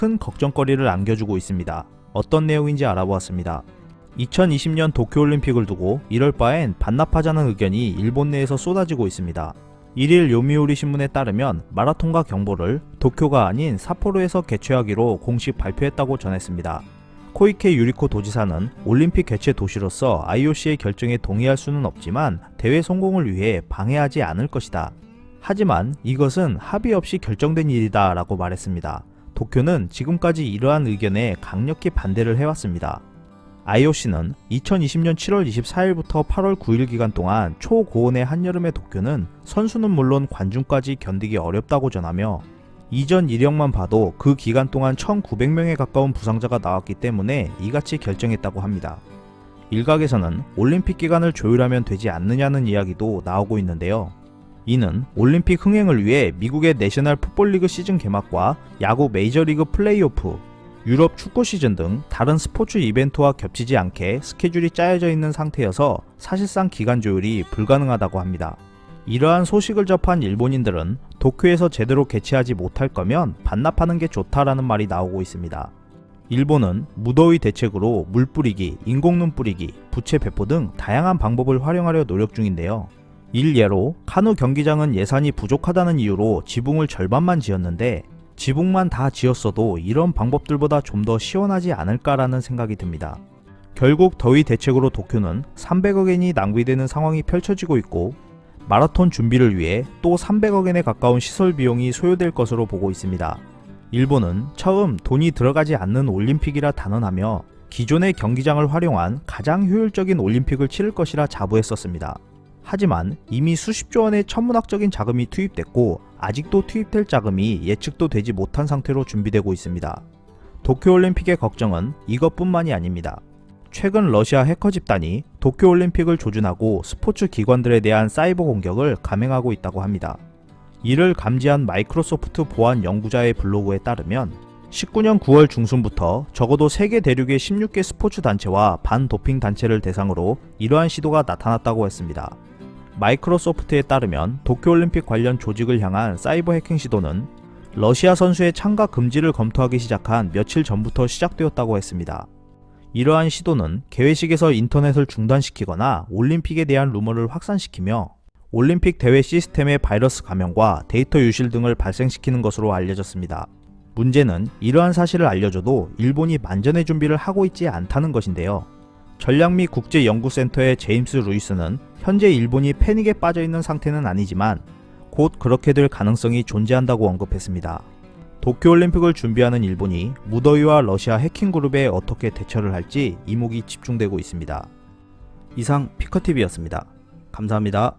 큰 걱정거리를 안겨주고 있습니다. 어떤 내용인지 알아보았습니다. 2020년 도쿄올림픽을 두고 이럴 바엔 반납하자는 의견이 일본 내에서 쏟아지고 있습니다. 1일 요미우리 신문에 따르면 마라톤과 경보를 도쿄가 아닌 삿포로에서 개최하기로 공식 발표했다고 전했습니다. 코이케 유리코 도지사는 올림픽 개최 도시로서 IOC의 결정에 동의할 수는 없지만 대회 성공을 위해 방해하지 않을 것이다. 하지만 이것은 합의 없이 결정된 일이다 라고 말했습니다. 도쿄는 지금까지 이러한 의견에 강력히 반대를 해왔습니다. IOC는 2020년 7월 24일부터 8월 9일 기간 동안 초고온의 한여름의 도쿄는 선수는 물론 관중까지 견디기 어렵다고 전하며 이전 이력만 봐도 그 기간 동안 1900명에 가까운 부상자가 나왔기 때문에 이같이 결정했다고 합니다. 일각에서는 올림픽 기간을 조율하면 되지 않느냐는 이야기도 나오고 있는데요. 이는 올림픽 흥행을 위해 미국의 내셔널 풋볼리그 시즌 개막과 야구 메이저리그 플레이오프, 유럽 축구 시즌 등 다른 스포츠 이벤트와 겹치지 않게 스케줄이 짜여져 있는 상태여서 사실상 기간 조율이 불가능하다고 합니다. 이러한 소식을 접한 일본인들은 도쿄에서 제대로 개최하지 못할 거면 반납하는 게 좋다라는 말이 나오고 있습니다. 일본은 무더위 대책으로 물 뿌리기, 인공눈 뿌리기, 부채 배포 등 다양한 방법을 활용하려 노력 중인데요. 일예로 카누 경기장은 예산이 부족하다는 이유로 지붕을 절반만 지었는데 지붕만 다 지었어도 이런 방법들보다 좀 더 시원하지 않을까라는 생각이 듭니다. 결국 더위 대책으로 도쿄는 300억엔이 낭비되는 상황이 펼쳐지고 있고 마라톤 준비를 위해 또 300억엔에 가까운 시설 비용이 소요될 것으로 보고 있습니다. 일본은 처음 돈이 들어가지 않는 올림픽이라 단언하며 기존의 경기장을 활용한 가장 효율적인 올림픽을 치를 것이라 자부했었습니다. 하지만 이미 수십조 원의 천문학적인 자금이 투입됐고 아직도 투입될 자금이 예측도 되지 못한 상태로 준비되고 있습니다. 도쿄올림픽의 걱정은 이것뿐만이 아닙니다. 최근 러시아 해커 집단이 도쿄올림픽을 조준하고 스포츠 기관들에 대한 사이버 공격을 감행하고 있다고 합니다. 이를 감지한 마이크로소프트 보안 연구자의 블로그에 따르면 19년 9월 중순부터 적어도 세계 대륙의 16개 스포츠 단체와 반도핑 단체를 대상으로 이러한 시도가 나타났다고 했습니다. 마이크로소프트에 따르면 도쿄올림픽 관련 조직을 향한 사이버 해킹 시도는 러시아 선수의 참가 금지를 검토하기 시작한 며칠 전부터 시작되었다고 했습니다. 이러한 시도는 개회식에서 인터넷을 중단시키거나 올림픽에 대한 루머를 확산시키며 올림픽 대회 시스템의 바이러스 감염과 데이터 유실 등을 발생시키는 것으로 알려졌습니다. 문제는 이러한 사실을 알려줘도 일본이 만전의 준비를 하고 있지 않다는 것인데요. 전략미 국제연구센터의 제임스 루이스는 현재 일본이 패닉에 빠져있는 상태는 아니지만 곧 그렇게 될 가능성이 존재한다고 언급했습니다. 도쿄올림픽을 준비하는 일본이 무더위와 러시아 해킹그룹에 어떻게 대처를 할지 이목이 집중되고 있습니다. 이상 피커TV였습니다. 감사합니다.